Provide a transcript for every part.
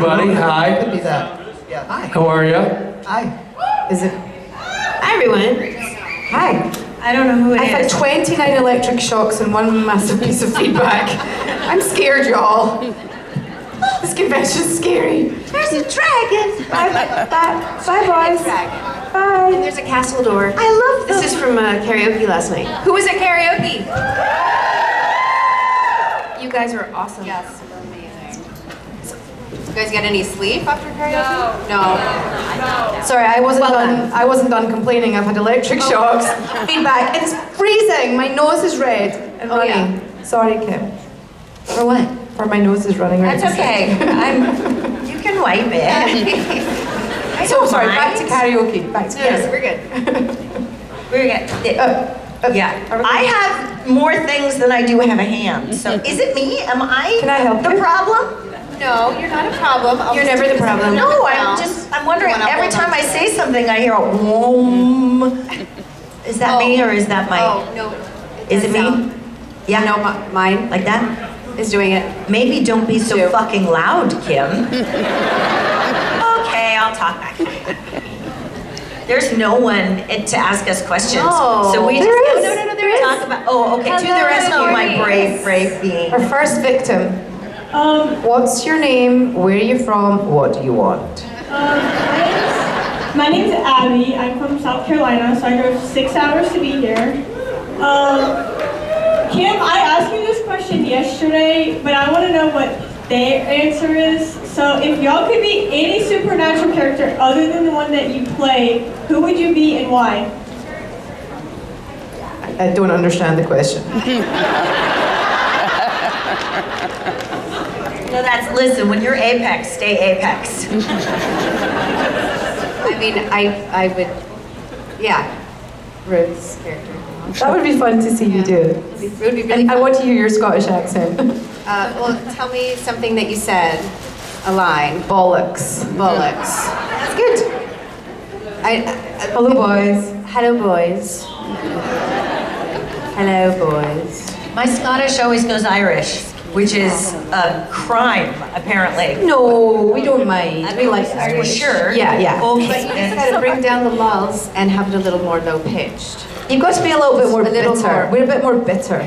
everybody. Hi. Could be that. Yeah. Hi. How are you? Hi. Is it? Hi, everyone. Hi. I don't know who it I've had is. 29 electric shocks and one massive piece of feedback. I'm scared, y'all. This convention's scary. There's a dragon. Bye, boys. And Bye. there's a castle door. I love This is from karaoke last night. Who was at karaoke? You guys were awesome. Yes, we're amazing. You guys get any sleep after karaoke? No. Sorry, I wasn't Well done. done. I wasn't done complaining. I've had electric shocks, feedback. It's freezing. My nose is red and Oh, running. yeah. Sorry, Kim. For what? For my nose is running red. That's okay. You can wipe it. So sorry. mind. Back to karaoke. Back to Yes, karaoke. we're good. We're good. Yeah. I have more things than I do have a hand. So is it me? Am I Can I help the you? problem? No, you're not a problem. You're never the problem. No, I'm wondering, every time I say something I hear a whoom. Is that me or is that my, Oh, no. is it me? sound. Yeah. No, mine Like that? is doing it. Maybe don't be so Two. fucking loud, Kim. Okay, I'll talk back. There's no one to ask us questions. No. So we just There is. no, There is. talk about, oh, okay, to the rest of my brave being. Our first victim. What's your name? Where are you from? What do you want? My name's Abby. I'm from South Carolina, so I drove 6 hours to be here. Kim, I asked you this question yesterday, but I want to know what their answer is. So if y'all could be any supernatural character other than the one that you play, who would you be and why? I don't understand the question. No, listen, when you're Apex, stay Apex. I mean, I would, yeah. Ruth's character. That would be fun to see you do. It would be really And I fun. want to hear your Scottish accent. Well, tell me something that you said. A line. Bollocks. Bollocks. That's good. Hello, boys. Hello, boys. Hello, boys. My Scottish always goes Irish, which is a crime, apparently. No, we don't mind. We like Are you Irish. sure? Yeah, yeah. But you Okay. just gotta bring down the lulls and have it a little more low pitched. You've got to be a little bit more A little bitter. more. We're a bit more bitter.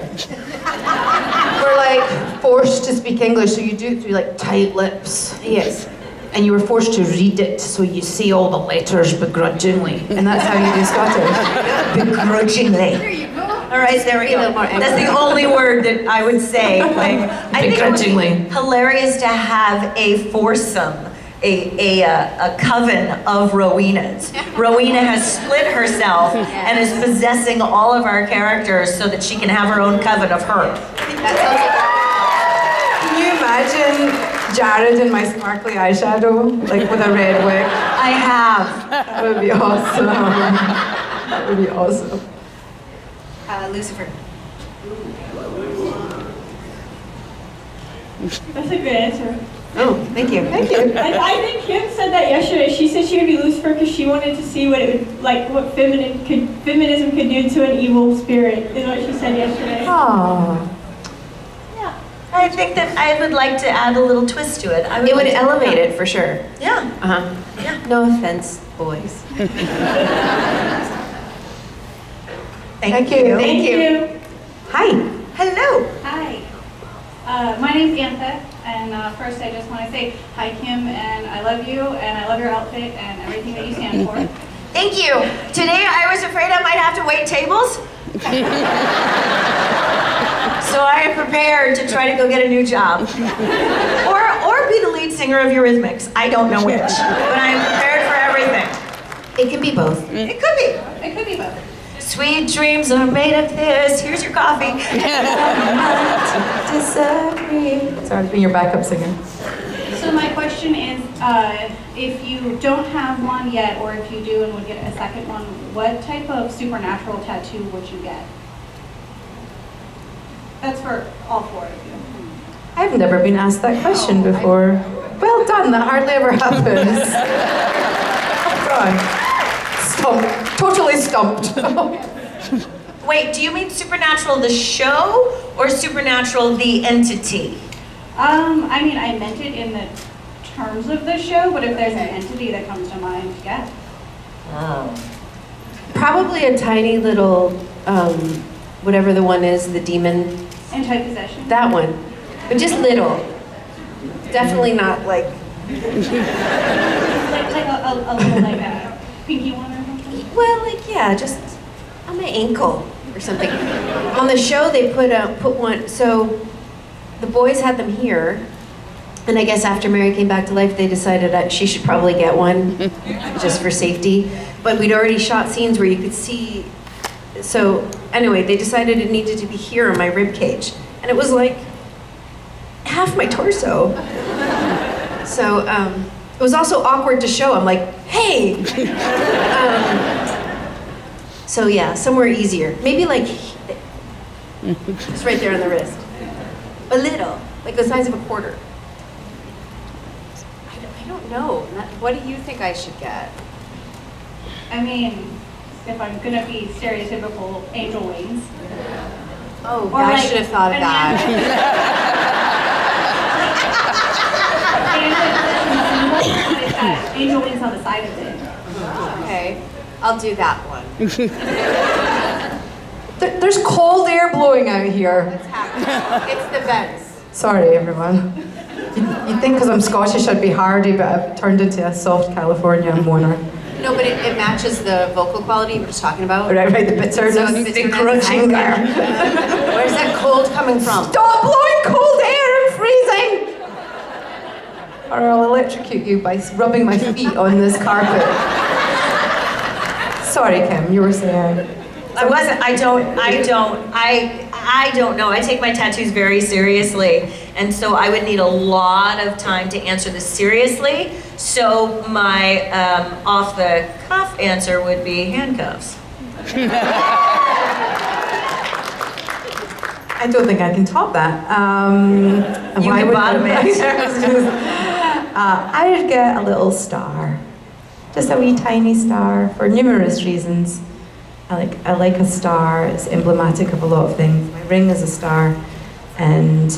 We're like forced to speak English, so you do it through like tight lips. Yes. And you were forced to read it, so you say all the letters begrudgingly. And that's how you do Scottish. Begrudgingly. All right, there we Be a little go. more That's the only word that I would say. Like, I think it would Begrudgingly. be hilarious to have a foursome, a coven of Rowenas. Rowena has split herself and is possessing all of our characters so that she can have her own coven of her. That sounds Can you imagine Jared in my sparkly eyeshadow, like with a red wig? I have. That would be awesome. That would be awesome. Lucifer. That's a good answer. Oh, thank you. Thank you. I think Kim said that yesterday. She said she would be Lucifer because she wanted to see what it would like, what feminism could do to an evil spirit. Is what she said yesterday. Aww. Yeah. I think that I would like to add a little twist to it. I It would like to- elevate it for sure. Yeah. Uh-huh. Yeah. No offense, boys. Thank you. Thank you. Hi. Hello. Hi, my name's Antha, and first I just want to say hi, Kim, and I love you, and I love your outfit and everything that you stand for. Thank you. Today I was afraid I might have to wait tables. So I am prepared to try to go get a new job. Or be the lead singer of Eurythmics. I don't know which. But I am prepared for everything. It can be both. It could be. It could be both. Sweet dreams are made of this. Here's your coffee. Disagree. Sorry, I was being your backup singer. So my question is, if you don't have one yet, or if you do and would get a second one, what type of supernatural tattoo would you get? That's for all four of you. I've never been asked that question before. Well done, that hardly ever happens. Well done. Stumped. Totally stumped. Wait, do you mean Supernatural the show or Supernatural the entity? I mean, I meant it in the terms of the show, but if there's an entity that comes to mind, yeah. Oh. Probably a tiny little, whatever the one is, the demon. Anti-possession. That one. But just little. Definitely not like. Like a little like a pinky one or something? Well, like, yeah, just on my ankle or something. On the show, they put one, so the boys had them here, and I guess after Mary came back to life, they decided that she should probably get one, just for safety. But we'd already shot scenes where you could see, so anyway, they decided it needed to be here on my rib cage, and it was like half my torso. So it was also awkward to show. I'm like, hey! So yeah, somewhere easier. Maybe like, just right there on the wrist. A little, like the size of a quarter. I don't know. What do you think I should get? I mean, if I'm gonna be stereotypical, angel wings. Oh, Or I like should have thought of an that. Angel wings on the side of it. Okay, I'll do that one. There's cold air blowing out here. What's happening? It's the vents. Sorry, everyone. You'd think because I'm Scottish I'd be hardy, but I've turned into a soft California moaner. No, but it matches the vocal quality we were just talking about. Right, the bitterness, So the bitterness, crunching there. Where's that cold coming from? Stop blowing cold air, I'm freezing! Or I'll electrocute you by rubbing my feet on this carpet. Sorry, Kim, you were saying. I don't know. I take my tattoos very seriously, and so I would need a lot of time to answer this seriously. So my off-the-cuff answer would be handcuffs. I don't think I can top that. You can bottom it. I would get a little star. Just a wee tiny star for numerous reasons. I like a star. It's emblematic of a lot of things. My ring is a star, and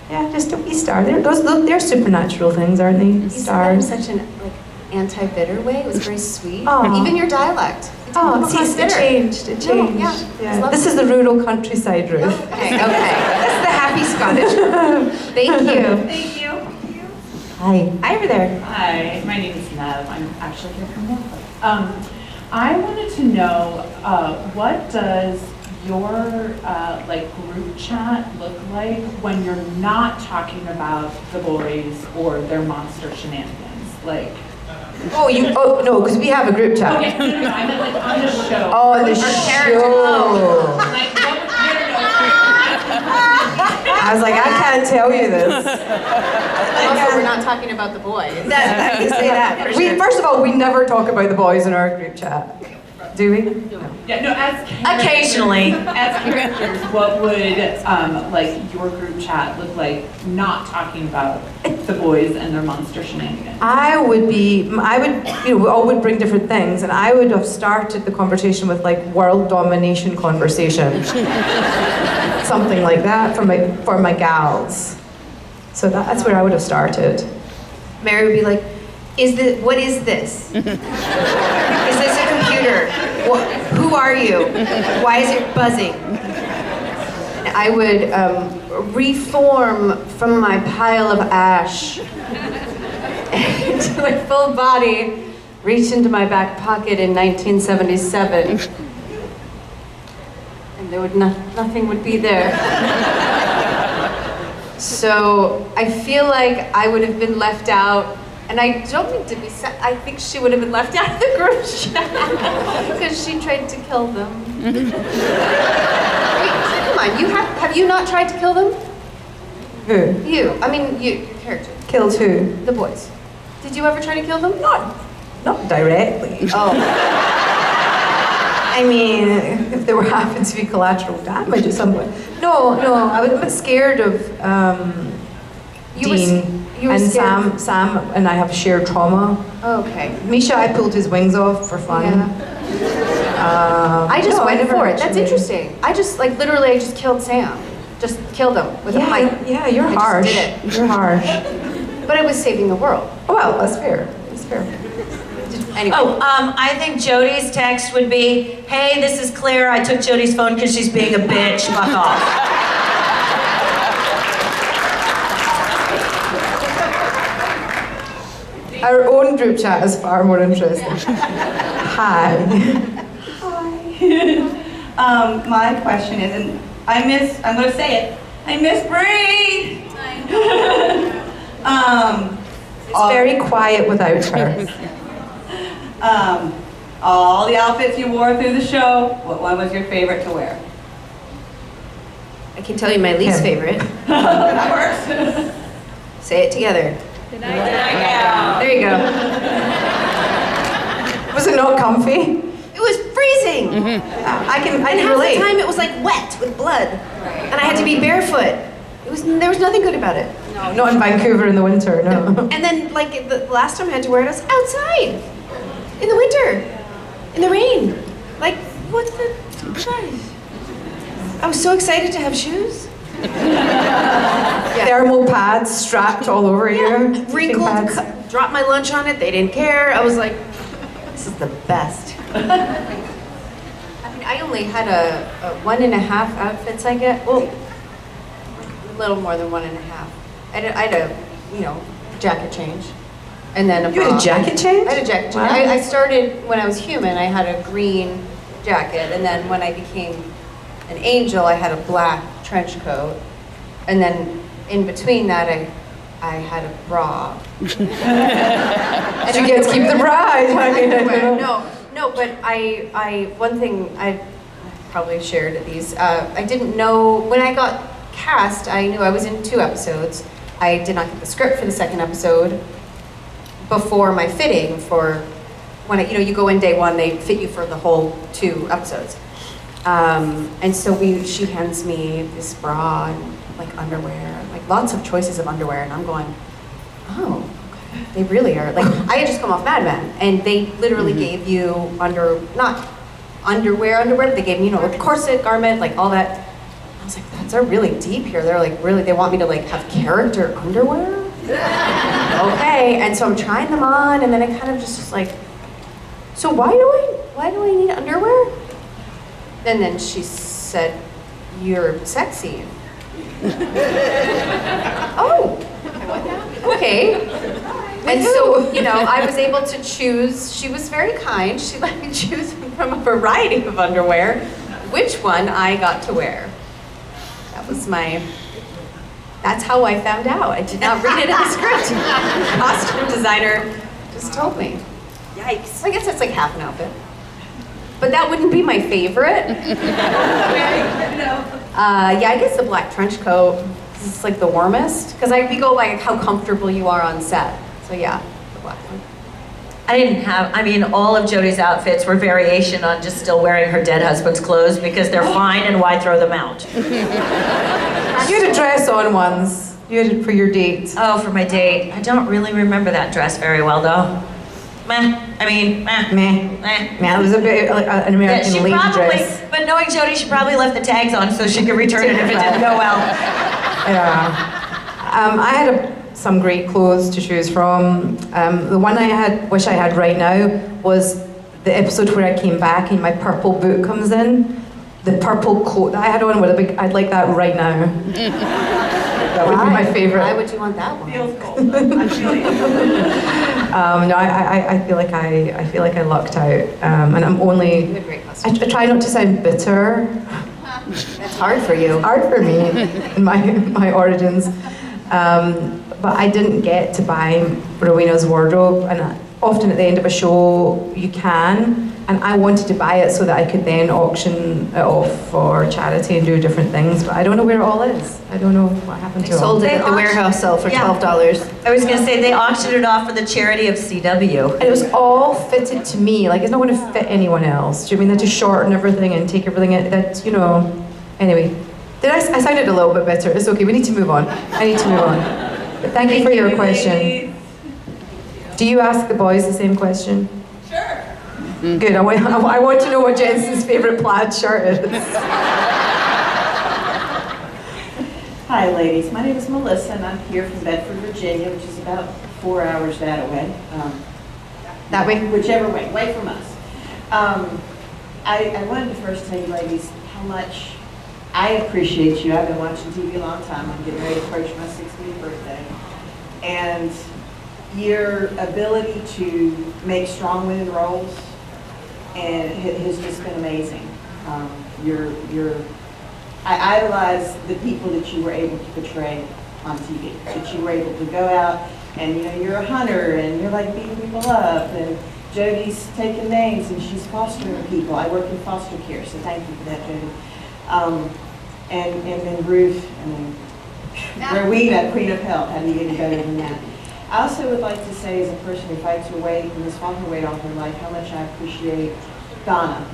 yeah, just a wee star. They're supernatural things, aren't they? You said that in Stars. such an anti-bitter way. It was very sweet. Aw. Even your dialect. Oh, It see, was it bitter. changed. It No, changed. yeah, it's lovely. This is the rural countryside, Ruth. Okay. That's the happy Scottish. Thank you. Thank you. Hi. Hi over there. Hi, my name is Nev. I'm actually here from Norfolk. I wanted to know, what does your like group chat look like when you're not talking about the boys or their monster shenanigans? Like, Oh, no, because we have a group chat. okay, no, I meant like on the show. Oh, the Our characters. show. Like, what, I was like, I can't tell you this. Also, we're not talking about the boys. I can say that. First of all, we never talk about the boys in our group chat. Do we? Yeah, no, as characters, Occasionally. As characters, what would like your group chat look like not talking about the boys and their monster shenanigans? I would, we all would bring different things, and I would have started the conversation with like world domination conversation. Something like that for my gals. So that's where I would have started. Mary would be like, what is this? Is this a computer? Who are you? Why is it buzzing? I would reform from my pile of ash into my full body, reach into my back pocket in 1977, and there would nothing would be there. So I feel like I would have been left out, and I don't mean to be sad. I think she would have been left out of the group chat because she tried to kill them. Wait, come on, have you not tried to kill them? Who? You, I mean, your character, Killed who? the boys. Did you ever try to kill them? Not directly. Oh, I mean, if there happened to be collateral damage at some point. No, I was a bit scared of You were Dean and scared? Sam and I have shared trauma. okay. Misha, I pulled his wings off for fun. Yeah. I just no, went never for it. That's actually. interesting. I just literally killed Sam. Just killed him with a pipe. Yeah, you're I just harsh. did it. You're harsh. But I was saving the world. Well, that's fair. That's fair. Anyway. I think Jody's text would be, hey, this is Claire. I took Jody's phone because she's being a bitch. Fuck off. Our own group chat is far more interesting. Hi. My question is, and I'm gonna say it, I miss Bree! It's very quiet without her. All the outfits you wore through the show, what one was your favorite to wear? I can tell you my least favorite. That works. Say it together. There you go. Was it not comfy? It was freezing. I can And half relate. the time it was like wet with blood. And I had to be barefoot. There was nothing good about it. No, not in Vancouver in the winter, no. And then like the last time I had to wear it, I was outside. In the winter. In the rain. Like, what's the... I was so excited to have shoes. Thermal pads strapped all over you. Sleeping Wrinkled, pads. dropped my lunch on it, they didn't care. I was like, this is the best. I mean, I only had a 1.5 outfits I get. Well, a little more than 1.5. I had a, jacket change. And then You had a jacket change? I had a jacket change. Wow. I started when I was human, I had a green jacket. And then when I became an angel, I had a black trench coat. And then in between that, I had a bra. Did you get to keep the bride? I mean, I don't know. No, but one thing I probably shared at these, I didn't know, when I got cast, I knew I was in 2 episodes. I did not get the script for the 2nd episode before my fitting for, when you go in day 1, they fit you for the whole 2 episodes. And so she hands me this bra and like underwear, like lots of choices of underwear, and I'm going, oh, okay. They really are. Like, I had just come off Mad Men, and they literally gave you not underwear, but they gave me, a corset, garment, like all that. I was like, they're really deep here. They're like, really, they want me to like have character underwear? Okay, and so I'm trying them on, and then I kind of just like, so why do I need underwear? And then she said, you're sexy. Oh, okay. And so, I was able to choose. She was very kind. She let me choose from a variety of underwear which one I got to wear. That's how I found out. I did not read it in the script. The costume designer just told me. Yikes. I guess that's like half an outfit. But that wouldn't be my favorite. I guess the black trench coat is like the warmest. Because we go like how comfortable you are on set. So yeah, the black one. All of Jody's outfits were variation on just still wearing her dead husband's clothes because they're fine and why throw them out? You had a dress on once. You had it for your date. Oh, for my date. I don't really remember that dress very well though. Meh. It was a bit like an American She lady probably, dress. but knowing Jody, she probably left the tags on so she could return it if it didn't go well. Yeah. I had some great clothes to choose from. The one wish I had right now was the episode where I came back and my purple boot comes in. The purple coat that I had on with a big, I'd like that right now. That would be my favorite. Why would you want that one? Feels cold. I'm feeling it. No, I feel like I lucked out, and I'm only. You had great costumes. I try not to sound bitter. That's hard for you. Hard for me in my origins, but I didn't get to buy Rowena's wardrobe, and often at the end of a show you can, and I wanted to buy it so that I could then auction it off for charity and do different things, but I don't know where it all is. I don't know what happened I to it all. sold it at the warehouse sale for $12. I was gonna say they auctioned it off for the charity of CW. And it was all fitted to me. Like, it's not going to fit anyone else. Do you mean they just shorten everything and take everything in? Anyway. I sounded a little bit better. It's okay. We need to move on. I need to move on. But thank you for your question. Do you ask the boys the same question? Sure. Good. I want to know what Jensen's favorite plaid shirt is. Hi, ladies. My name is Melissa, and I'm here from Bedford, Virginia, which is about 4 hours that way. That way? Whichever way, away from us. I wanted to first tell you, ladies, how much I appreciate you. I've been watching TV a long time. I'm getting ready to approach my 60th birthday. And your ability to make strong women roles and it has just been amazing. I idolize the people that you were able to portray on TV, that you were able to go out and you're a hunter and you're like beating people up, and Jody's taking names and she's fostering people. I work in foster care, so thank you for that, Jody. And then Ruth, and then Rowena, Queen of Health. How do you get any better than that? I also would like to say, as a person who fights her weight and has fought her weight all her life, how much I appreciate Donna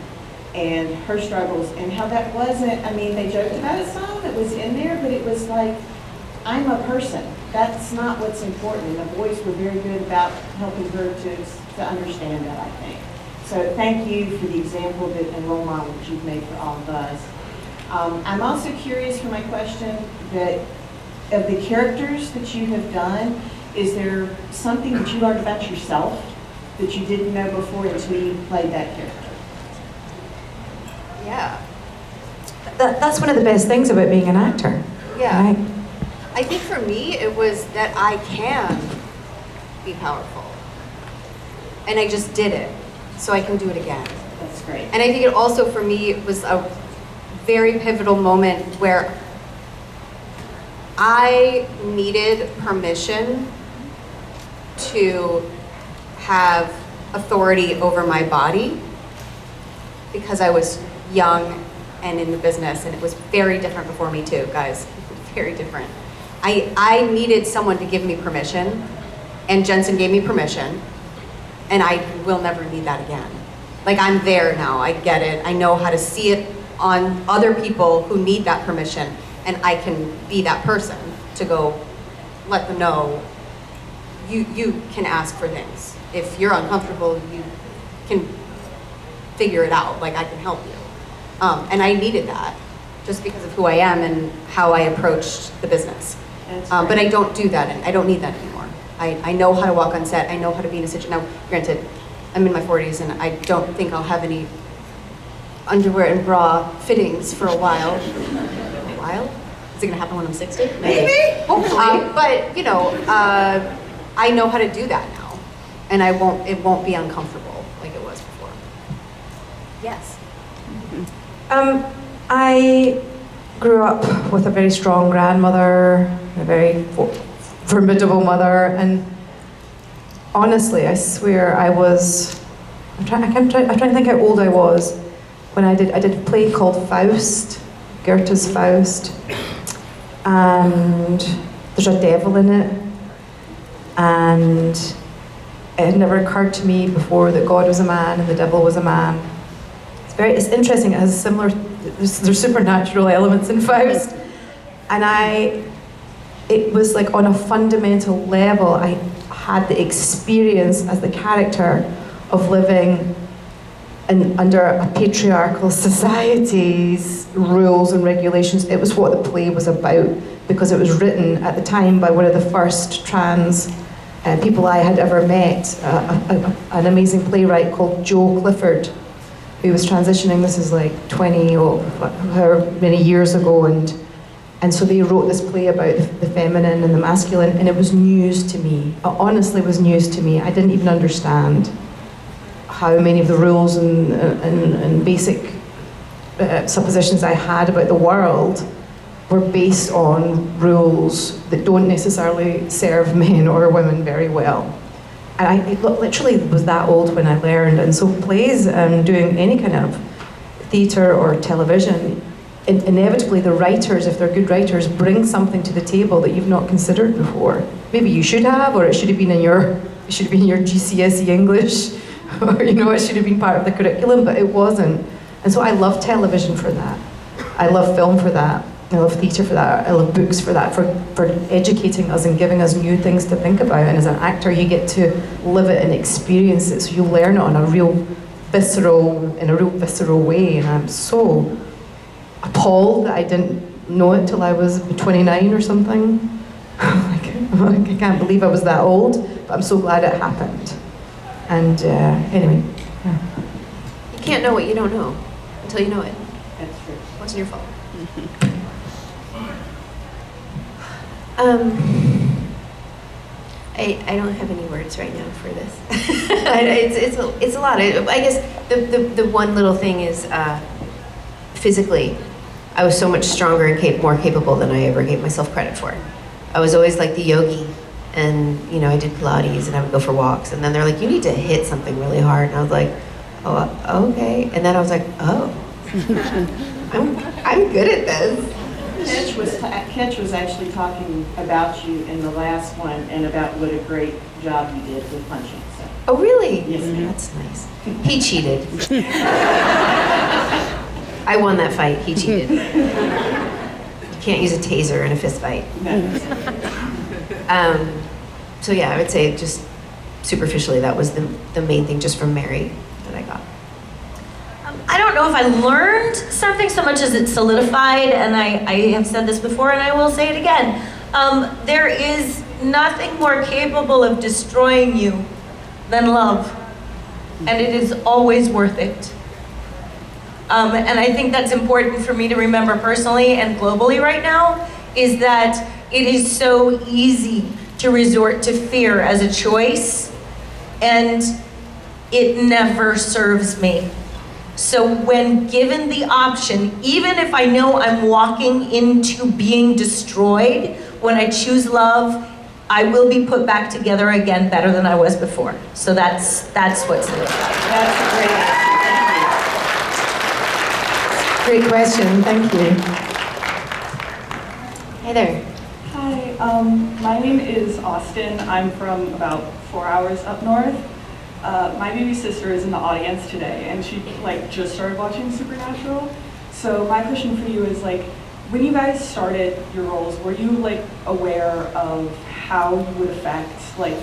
and her struggles, and how that wasn't, they joked about it some, that was in there, but it was like, I'm a person. That's not what's important. And the boys were very good about helping her to understand that, I think. So thank you for the example and role model that you've made for all of us. I'm also curious for my question that of the characters that you have done, is there something that you learned about yourself that you didn't know before until you played that character? Yeah. That's one of the best things about being an actor. Yeah. Right? I think for me, it was that I can be powerful. And I just did it, so I can do it again. That's great. And I think it also, for me, was a very pivotal moment where I needed permission to have authority over my body because I was young and in the business, and it was very different before me too, guys. Very different. I needed someone to give me permission, and Jensen gave me permission, and I will never need that again. Like, I'm there now, I get it, I know how to see it on other people who need that permission, and I can be that person to go let them know you can ask for things. If you're uncomfortable, you can figure it out, like I can help you. And I needed that just because of who I am and how I approached the business. But I don't do that, and I don't need that anymore. I know how to walk on set, I know how to be in a situation. Now, granted, I'm in my 40s and I don't think I'll have any underwear and bra fittings for a while. A while? Is it gonna happen when I'm 60? Maybe. Hopefully. But I know how to do that now, and it won't be uncomfortable like it was before. Yes. I grew up with a very strong grandmother, a very formidable mother, and honestly, I swear I'm trying to think how old I was when I did a play called Faust, Goethe's Faust, and there's a devil in it, and it had never occurred to me before that God was a man and the devil was a man. It's interesting, it has there's supernatural elements in Faust, and it was like on a fundamental level, I had the experience as the character of living under a patriarchal society's rules and regulations. It was what the play was about, because it was written at the time by one of the first trans people I had ever met, an amazing playwright called Joe Clifford, who was transitioning. This is like 20 or however many years ago, and so they wrote this play about the feminine and the masculine, and it was news to me. It honestly was news to me. I didn't even understand how many of the rules and basic suppositions I had about the world were based on rules that don't necessarily serve men or women very well. And I literally was that old when I learned. And so plays and doing any kind of theatre or television, inevitably the writers, if they're good writers, bring something to the table that you've not considered before. Maybe you should have, or it should have been in your GCSE English, or it should have been part of the curriculum, but it wasn't. And so I love television for that. I love film for that. I love theatre for that. I love books for that, for educating us and giving us new things to think about. And as an actor, you get to live it and experience it, so you learn it in a real visceral way. And I'm so appalled that I didn't know it till I was 29 or something. I can't believe I was that old, but I'm so glad it happened. And anyway, yeah. You can't know what you don't know until you know it. That's true. Wasn't your fault. I don't have any words right now for this. It's a lot. I guess the one little thing is physically, I was so much stronger and more capable than I ever gave myself credit for. I was always like the yogi, and I did Pilates and I would go for walks, and then they're like, you need to hit something really hard, and I was like, oh, okay, and then I was like, oh, I'm good at this. Ketch was actually talking about you in the last one and about what a great job you did with punching. So. Oh, really? Yes, ma'am. That's nice. He cheated. I won that fight. He cheated. You can't use a taser in a fist fight. No. So yeah, I would say just superficially that was the main thing just from Mary that I got. I don't know if I learned something so much as it solidified, and I have said this before and I will say it again. There is nothing more capable of destroying you than love, and it is always worth it. And I think that's important for me to remember personally and globally right now, is that it is so easy to resort to fear as a choice, and it never serves me. So when given the option, even if I know I'm walking into being destroyed, when I choose love, I will be put back together again better than I was before. So that's what's there. That's a great answer. Great question, thank you. Hey there. Hi, my name is Austin. I'm from about 4 hours up north. My baby sister is in the audience today, and she just started watching Supernatural. So my question for you is when you guys started your roles, were you aware of how you would affect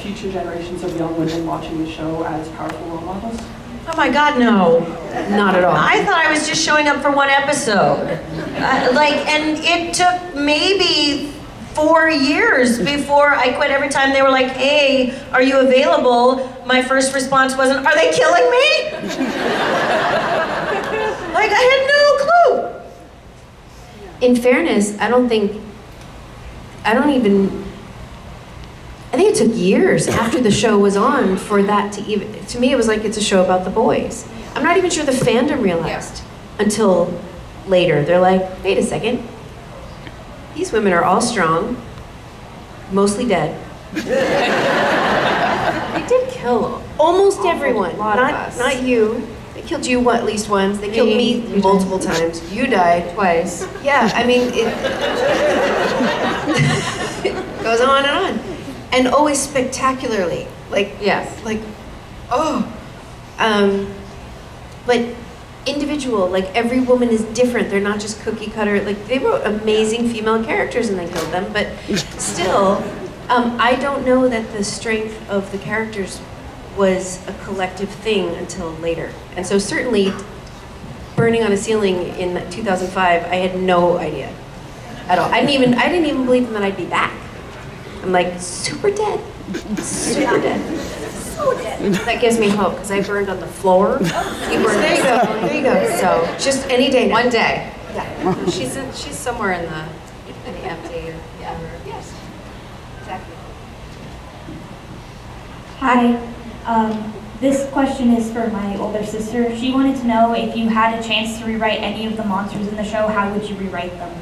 future generations of young women watching the show as powerful role models? Oh my God, no. Not at all. I thought I was just showing up for one episode. And it took maybe 4 years before I quit. Every time they were like, hey, are you available? My first response wasn't, are they killing me? I had no clue. In fairness, I think it took years after the show was on for that to me it was like it's a show about the boys. I'm not even sure the fandom realized until later. They're like, wait a second. These women are all strong, mostly dead. They did kill almost everyone. Not you. They killed you at least once. They killed me multiple times. You died twice. Yeah, I mean, it goes on and on. And always spectacularly. But individual, every woman is different. They're not just cookie cutter. They wrote amazing female characters and then killed them, but still, I don't know that the strength of the characters was a collective thing until later. And so certainly, burning on a ceiling in 2005, I had no idea at all. I didn't even believe that I'd be back. I'm super dead, super dead. So dead. That gives me hope because I burned on the floor. There you go. There you go. So just any day now. One day. Yeah. She's somewhere in the empty. Yeah. Yes. Exactly. Hi. This question is for my older sister. She wanted to know if you had a chance to rewrite any of the monsters in the show, how would you rewrite them?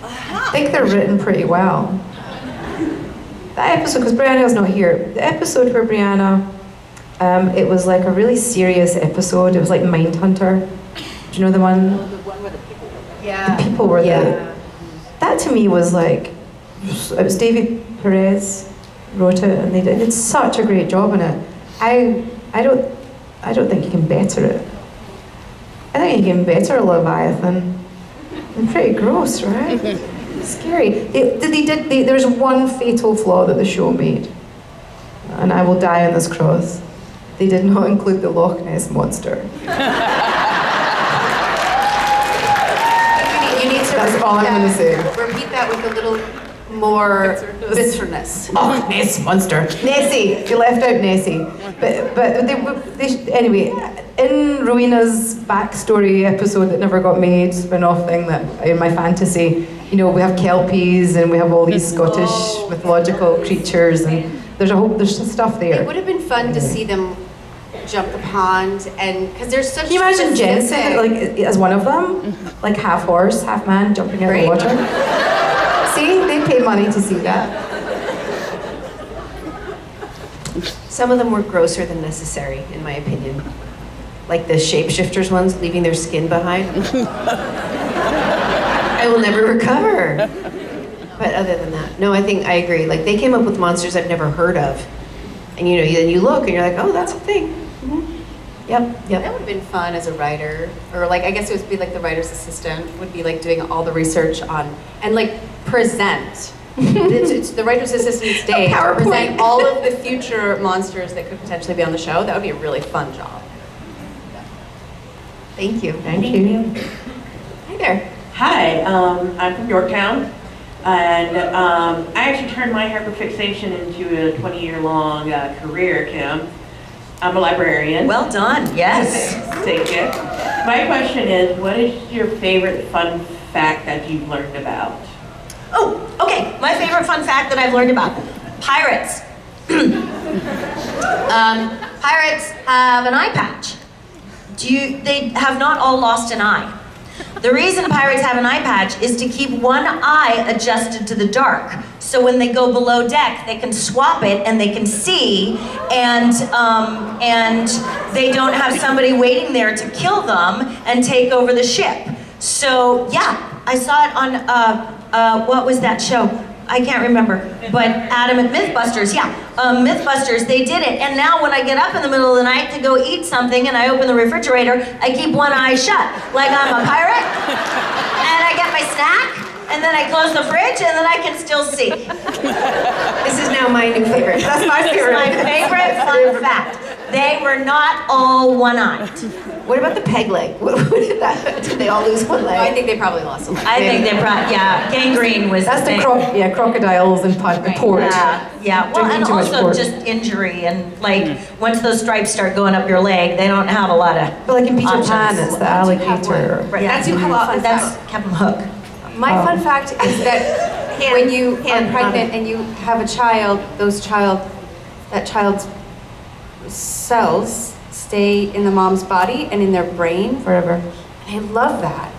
I think they're written pretty well. That episode, because Brianna's not here, the episode where Brianna, it was a really serious episode. It was like Mindhunter. Do you know the one? The one where the people were there. The people were there. That to me was it was David Perez wrote it, and they did such a great job in it. I don't think you can better it. I think you can better a Leviathan. They're pretty gross, right? Scary. There was one fatal flaw that the show made. and I will die on this cross. They did not include the Loch Ness Monster. You need to That's all I'm going to say. repeat that with a little more bitterness. Loch Ness Monster. Nessie. You left out Nessie. But anyway, in Rowena's backstory episode that never got made, spin-off thing that in my fantasy, we have Kelpies and we have all these Scottish mythological creatures, and there's stuff there. It would have been fun to see them jump the pond, and because there's such. Can you imagine Jensen specific- as one of them, like half horse, half man, jumping out of the water? See, they paid money to see that. Some of them were grosser than necessary, in my opinion. Like the shapeshifters ones, leaving their skin behind. I will never recover. But other than that, no, I agree. Like they came up with monsters I've never heard of, and then you look and you're like, oh, that's a thing. Mm-hmm. Yep. That would have been fun as a writer, or like I guess it would be like the writer's assistant would be like doing all the research on and like present. it's the writer's assistant's day to present all of the future monsters that could potentially be on the show. That would be a really fun job. Thank you. Thank you. Hi there. Hi, I'm from Yorktown, and I actually turned my hyperfixation into a 20-year-long career, Kim. I'm a librarian. Well done, yes. Thank you. My question is, what is your favorite fun fact that you've learned about? Oh, okay. My favorite fun fact that I've learned about pirates. Pirates have an eye patch. They have not all lost an eye. The reason pirates have an eye patch is to keep one eye adjusted to the dark. So when they go below deck, they can swap it and they can see, and they don't have somebody waiting there to kill them and take over the ship. So yeah, I saw it on what was that show? I can't remember, but Adam and Mythbusters, yeah. Mythbusters, they did it. And now when I get up in the middle of the night to go eat something and I open the refrigerator, I keep one eye shut, like I'm a pirate. And I get my snack, and then I close the fridge, and then I can still see. This is now my new favorite. That's my favorite. My favorite fun fact. They were not all one-eyed. What about the peg leg? Did they all lose one leg? No, I think they probably lost a leg. I think they probably, yeah, gangrene was That's the thing. crocodiles and port. Yeah. Well, and also just injury, and like once those stripes start going up your leg, they don't have a lot of. But like in Peter options. Pan, it's the alligator. Right. Yeah. That's your fun That's fact. Captain Hook. My fun fact is that when you are pregnant and you have a child, that child's cells stay in the mom's body and in their brain Forever. And I love that.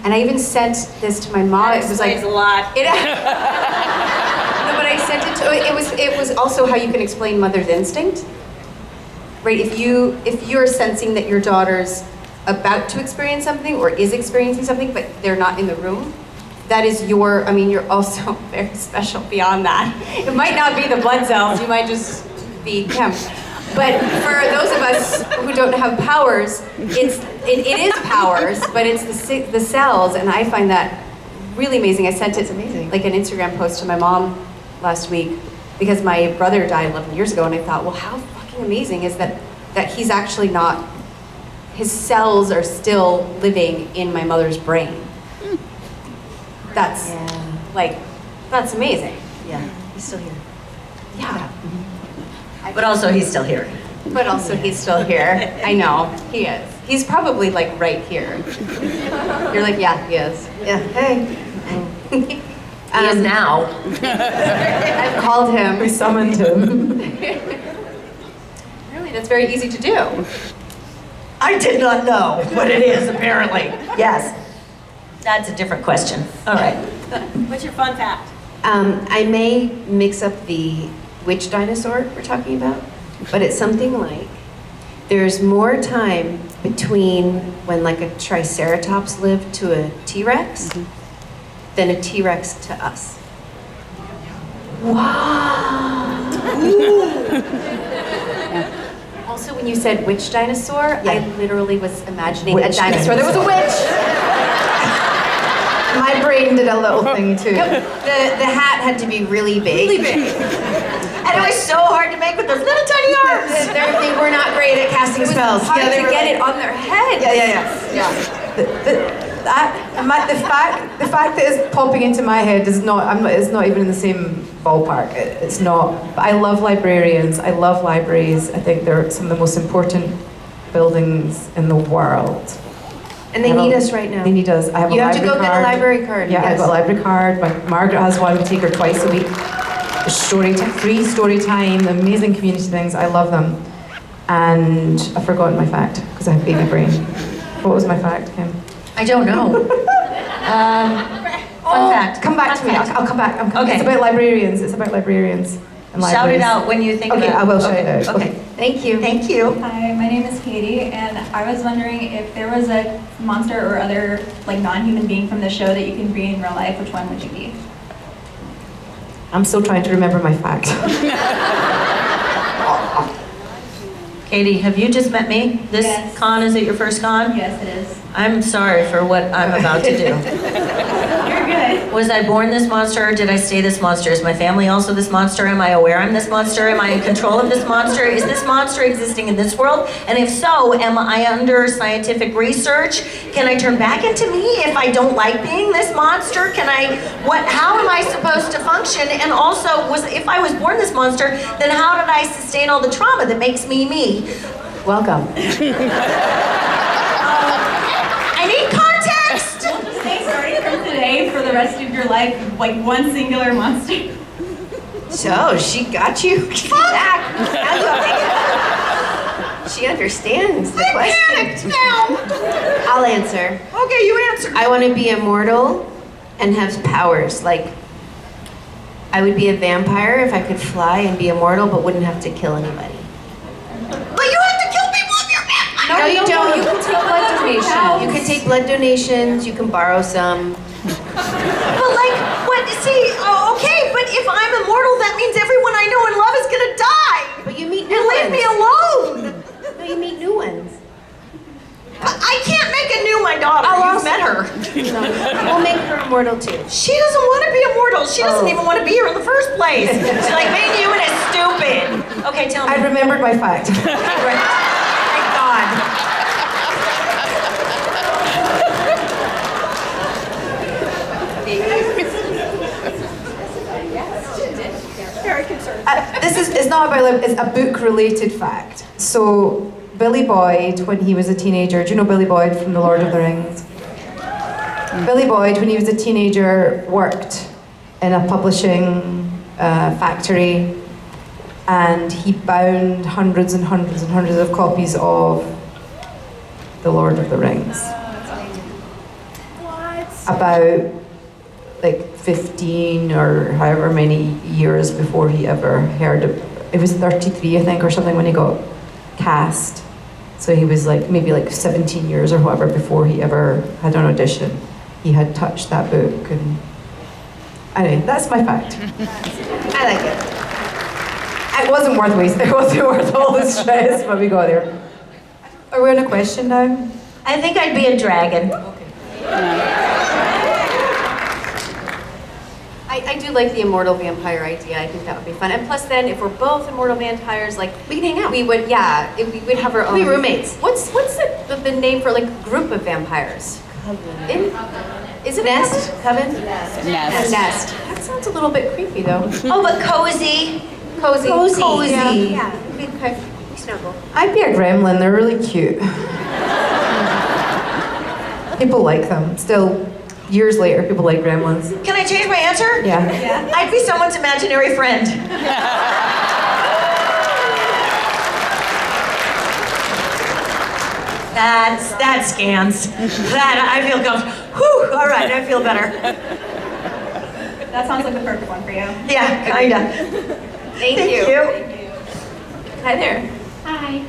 And I even sent this to my mom. It was like a lot. No, but I sent it to. It was also how you can explain mother's instinct, right? If you're sensing that your daughter's about to experience something or is experiencing something, but they're not in the room, that is your. I mean, you're also very special beyond that. It might not be the blood cells. You might just be Kim. But for those of us who don't have powers, it is powers, but it's the cells, and I find that really amazing. I sent it like an Instagram post to my mom last week because my brother died 11 years ago, and I thought, well, how fucking amazing is that he's actually not, his cells are still living in my mother's brain. That's that's amazing. Yeah, he's still here. Yeah. But also, he's still here. But also he's still here. I know, he is. He's probably like right here. You're like, yeah, he is. Yeah, hey. He is now. I've called him. We summoned him. Really, that's very easy to do. I did not know what it is, apparently. Yes. That's a different question. All right. What's your fun fact? I may mix up which dinosaur we're talking about, but it's something like there's more time between when like a Triceratops lived to a T-Rex than a T-Rex to us. Wow. Also, when you said which dinosaur, I literally was imagining a dinosaur. There was a witch. My brain did a little thing too. The hat had to be really big. Really big. And it was so hard to make with those little tiny arms. They were not great at casting spells. hard Yeah, they to were get like- it on their head. Yeah. The fact that it's popping into my head is not. It's not even in the same ballpark. It's not. But I love librarians. I love libraries. I think they're some of the most important buildings in the world. And they need us right now. They need us. I have You a have to library go get a card. library card. Yeah, yes. I've got a library card. Margaret has one. We take her twice a week. Free story time, amazing community things. I love them. And I've forgotten my fact because I have baby brain. What was my fact, Kim? I don't know. Fun fact. Come back to me. I'll come back. Okay. It's about librarians. It's about librarians and libraries. Shout it out when you think Okay, of it. I will shout it out. Okay. Thank you. Thank you. Hi, my name is Katie, and I was wondering if there was a monster or other like non-human being from the show that you can be in real life, which one would you be? I'm still trying to remember my fact. Katie, have you just met me? This Yes. con, is it your first con? Yes, it is. I'm sorry for what I'm about to do. You're good. Was I born this monster or did I stay this monster? Is my family also this monster? Am I aware I'm this monster? Am I in control of this monster? Is this monster existing in this world? And if so, am I under scientific research? Can I turn back into me if I don't like being this monster? How am I supposed to function? And also, if I was born this monster, then how did I sustain all the trauma that makes me me? Welcome. I need context! We'll just say starting from today for the rest of your life, like one singular monster. So she got you back. Now you have to- She understands the question. Panicked now! I'll answer. Okay, you answer. I want to be immortal and have powers. Like, I would be a vampire if I could fly and be immortal, but wouldn't have to kill anybody. But you have to kill people if you're vampire! No, you don't. You can take blood donations. You can take blood donations. You can borrow some. But like, okay, but if I'm immortal, that means everyone I know and love is gonna die! But you meet new And leave me ones. alone! No, you meet new ones. But I can't make a new my daughter. You've met her. We'll make her immortal too. She doesn't want to be immortal. She doesn't even want to be here in the first place. She's like, making you is stupid. Okay, tell me. I remembered my fact. Thank God. It's not about it's a book related fact. So Billy Boyd, when he was a teenager, do you know Billy Boyd from The Lord of the Rings? Billy Boyd, when he was a teenager, worked in a publishing factory, and he bound hundreds and hundreds and hundreds of copies of The Lord of the Rings. About like 15 or however many years before he ever heard of it. Was 33, I think, or something when he got cast. So he was like maybe like 17 years or whatever before he ever had an audition. He had touched that book, and anyway, that's my fact. I like it. It wasn't worth wasting. It wasn't worth all the stress, but we got there. Are we on a question now? I think I'd be a dragon. I do like the immortal vampire idea. I think that would be fun. And plus then, if we're both immortal vampires, like, We can hang out. we would, yeah, we would have our own. We'll be roommates. What's the name for like a group of vampires? Is it Nest? Coven? Nest. Nest. That sounds a little bit creepy though. Oh, but cozy. Cozy. Cozy. Yeah. Yeah. Yeah. We snuggle. I'd be a gremlin. They're really cute. People like them. Still, years later, people like gremlins. Can I change my answer? Yeah. I'd be someone's imaginary friend. That scans. That I feel comfortable. Whew, all right, I feel better. That sounds like the perfect one for you. Yeah, kinda. Thank Thank you. you. Hi there. Hi,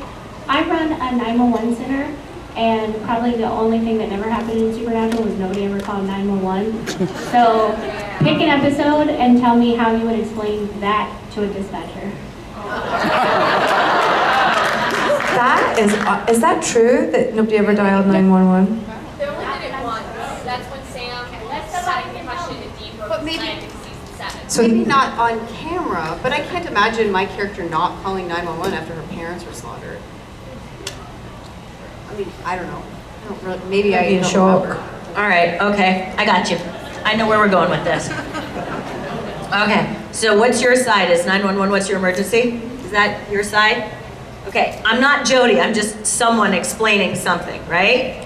I run a 911 center, and probably the only thing that never happened in Supernatural was nobody ever called 911. So pick an episode and tell me how you would explain that to a dispatcher. Is that true that nobody ever dialed 911? They only did it once. That's when Sam started to question the deeper But maybe- scientific season So Maybe not on camera, but I can't imagine my character not calling 911 after her parents were slaughtered. I mean, I don't know. I don't really, maybe I I'd be in don't shock. remember. All right, okay, I got you. I know where we're going with this. Okay, so what's your side? Is 911, what's your emergency? Is that your side? Okay, I'm not Jody, I'm just someone explaining something, right?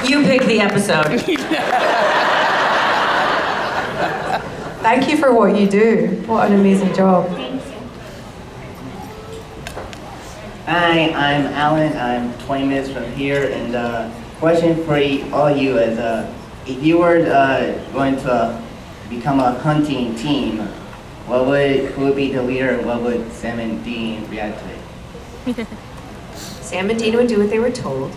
You pick the episode. thank you for what you do. What an amazing job. Hi, I'm Alan. I'm 20 minutes from here, and question for all you is, if you were going to become a hunting team, who would be the leader, and what would Sam and Dean react to it? Sam and Dina would do what they were told.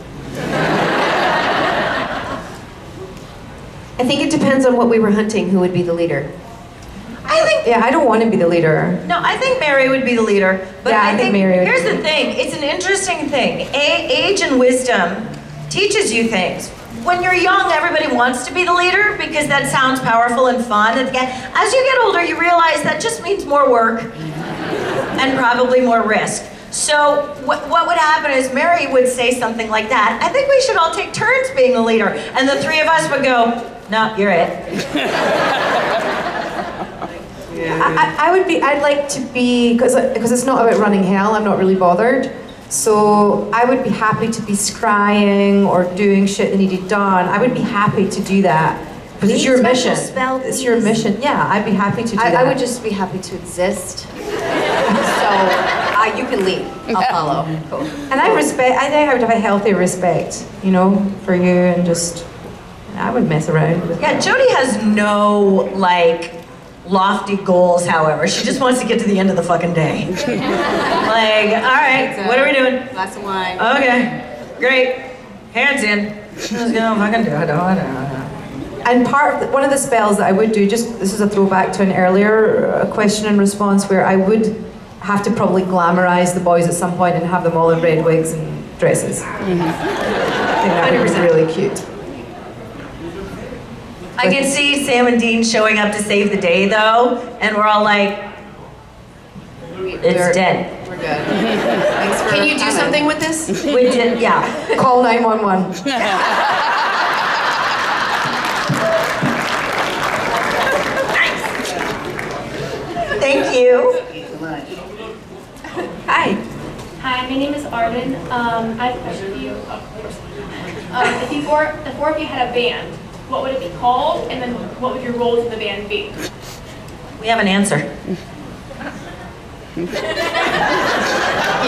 I think it depends on what we were hunting, who would be the leader. I think, Yeah, I don't want to be the leader. no, I think Mary would be the leader. But Yeah, I think Mary would here's be. the thing, it's an interesting thing. Age and wisdom teaches you things. When you're young, everybody wants to be the leader because that sounds powerful and fun. And as you get older, you realize that just means more work and probably more risk. So what would happen is Mary would say something like that. I think we should all take turns being the leader. And the three of us would go, no, you're it. I'd like to be, because it's not about running hell, I'm not really bothered. So I would be happy to be scrying or doing shit that needed done. I would be happy to do that. Because it's your mission. It's your mission. Yeah, I'd be happy to do that. I would just be happy to exist. So you can lead. I'll follow. Cool. And I think I would have a healthy respect, you know, for you, and just, I would mess around with Yeah, Jody has no, like, lofty goals, however. She just wants to get to the end of the fucking day. Like, all right, what are we doing? Glass of wine. Okay, great. Hands in. Just gonna fucking do it. And one of the spells that I would do, just this is a throwback to an earlier question and response, where I would have to probably glamorize the boys at some point and have them all in red wigs and dresses. I think that would be really cute. I can see Sam and Dean showing up to save the day, though, and we're all like, it's dead. We're good. Thanks for Can you do coming. something with this? We did, yeah. Call 911. Thank you. Hi. Hi, my name is Arden. I have a question for you. If the four of you had a band, what would it be called? And then what would your roles in the band be? We have an answer. You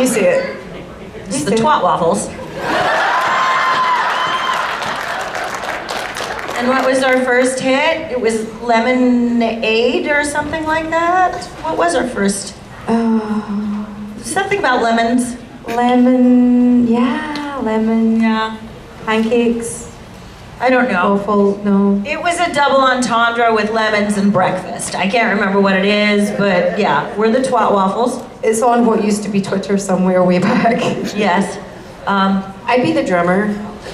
see it. It's the Twat Waffles. And what was our first hit? It was Lemonade or something like that? What was our first? Something about lemons. Lemon, yeah, lemon. Yeah. Pancakes. I don't know. Waffle, no. It was a double entendre with lemons and breakfast. I can't remember what it is, but yeah, we're the Twat Waffles. It's on what used to be Twitter somewhere way back. Yes. I'd be the drummer.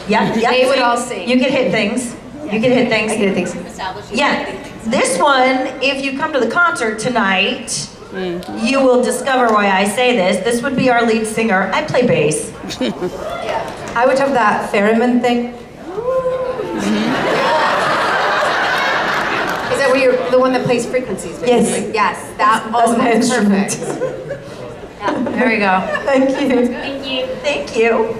Yeah, yeah. They would so all sing. You could hit things. You could hit things. I could hit things. Yeah. This one, if you come to the concert tonight, you will discover why I say this. This would be our lead singer. I play bass. I would have that theremin thing. Is that where you're the one that plays frequencies? Basically? Yes. Yes. That's my instrument. perfect. There we go. Thank you. Thank you. Thank you.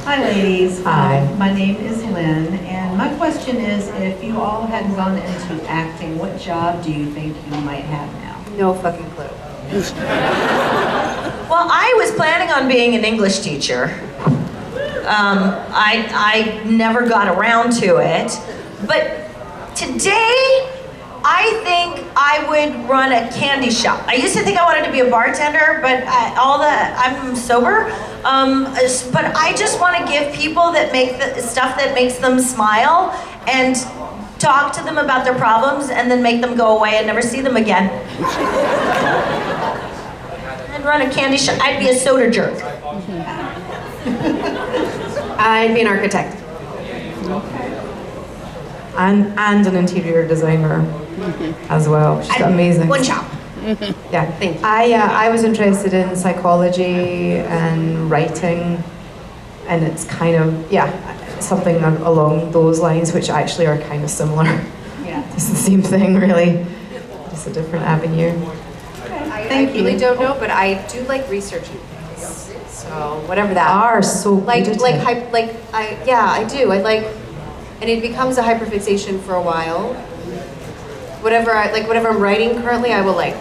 Hi, ladies. Hi. My name is Lynn, and my question is, if you all had gone into acting, what job do you think you might have now? No fucking clue. Well, I was planning on being an English teacher. I never got around to it. But today, I think I would run a candy shop. I used to think I wanted to be a bartender, but I'm sober. But I just want to give people that make the stuff that makes them smile and talk to them about their problems, and then make them go away and never see them again. I'd run a candy shop. I'd be a soda jerk. I'd be an architect. And an interior designer as well. She's amazing. One shop. Yeah. Thank you. I was interested in psychology and writing, and it's kind of, something along those lines, which actually are kind of similar. Yeah. It's the same thing, really. Just a different avenue. I really don't know, but I do like researching things. So whatever that Are so like good at like it. I do. I like, and it becomes a hyperfixation for a while. Whatever I'm writing currently, I will like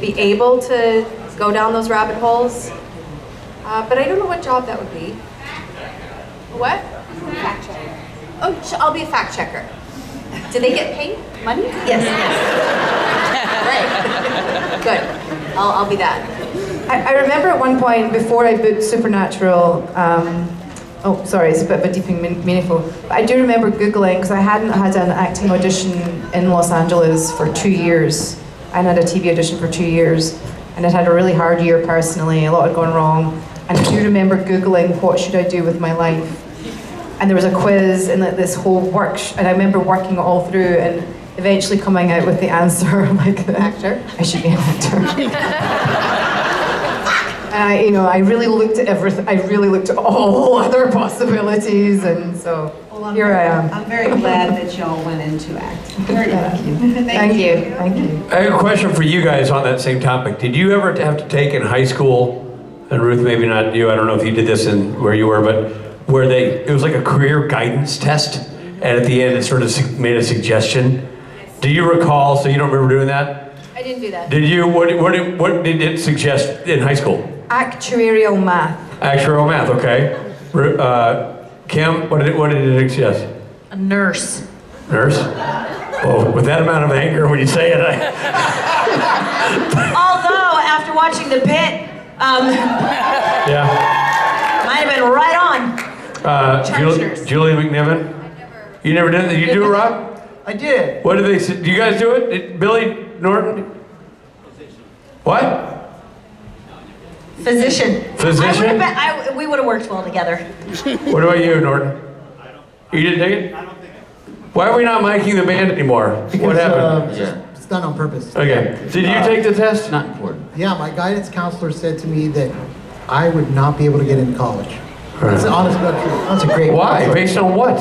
be able to go down those rabbit holes. But I don't know what job that would be. What? Fact checker. Oh, I'll be a fact checker. Do they get paid money? Yes. Right. Good. I'll be that. I remember at one point, before I booked Supernatural, oh, sorry, it's a bit of a deep and meaningful. But I do remember Googling, because I hadn't had an acting audition in Los Angeles for 2 years. I hadn't had a TV audition for 2 years, and I'd had a really hard year personally. A lot had gone wrong. And I do remember Googling, what should I do with my life? And there was a quiz and like this whole and I remember working it all through and eventually coming out with the answer, like, Actor. I should be an actor. And I really looked at everything. I really looked at all other possibilities, and so here I am. I'm very glad that y'all went into acting. Very Thank you. Thank you. Thank you. I have a question for you guys on that same topic. Did you ever have to take in high school, and Ruth, maybe not you, I don't know if you did this in where you were, but where it was like a career guidance test, and at the end it sort of made a suggestion. Do you recall, so you don't remember doing that? I didn't do that. Did you, what did it suggest in high school? Actuarial math. Actuarial math, okay. Kim, what did it suggest? A nurse. Nurse? Oh, with that amount of anger when you say it, Although, after watching the bit, yeah. might have been right on. Julie McNiven? You never did it? You do it, Rob? I did. What did they say? Do you guys do it? Billy Norton? What? Physician. Physician? We would have worked well together. What about you, Norton? You didn't take it? Why are we not miking the band anymore? What happened? It's done on purpose. Okay. Did you take the test? Not important. Yeah, my guidance counselor said to me that I would not be able to get into college. That's the honest God truth. That's a great. Why? Based on what?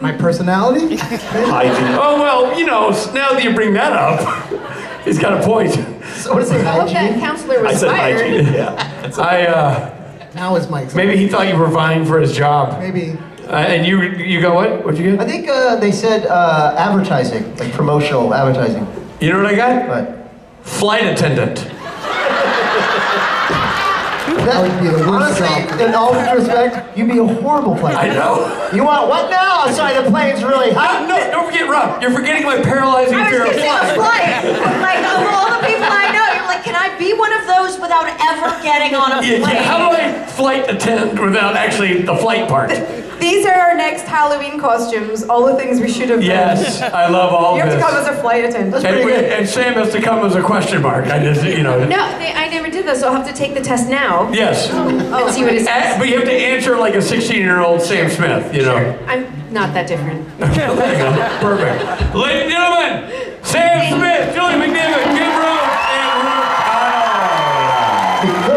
My personality? Hygiene. Oh, well, now that you bring that up, he's got a point. So what is it, I hope that counselor was I said fired. hygiene, yeah. Now is my. Maybe he thought you were vying for his job. Maybe. And you got what? What'd you get? I think they said advertising, like promotional advertising. You know what I got? What? Flight attendant. That would be the worst Honestly, job. in all due respect, you'd be a horrible player. I know. You want what now? Sorry, the plane's really hot. No, don't forget Rob. You're forgetting my paralyzing fear of flying. Like, of all the people I know, you're like, can I be one of those without ever getting on a plane? Yeah, how do I flight attend without actually the flight part? These are our next Halloween costumes. All the things we should have done. Yes, I love all You of have this. to come as a flight attendant. And Sam has to come as a question mark. I just, No, I never did this, so I'll have to take the test now. Yes. And see what it says. But you have to answer like a 16-year-old Sam Smith, I'm not that different. There you go. Perfect. Ladies and gentlemen, Sam Smith, Julie McNiven, Kim Rose, and Ruth Kyle.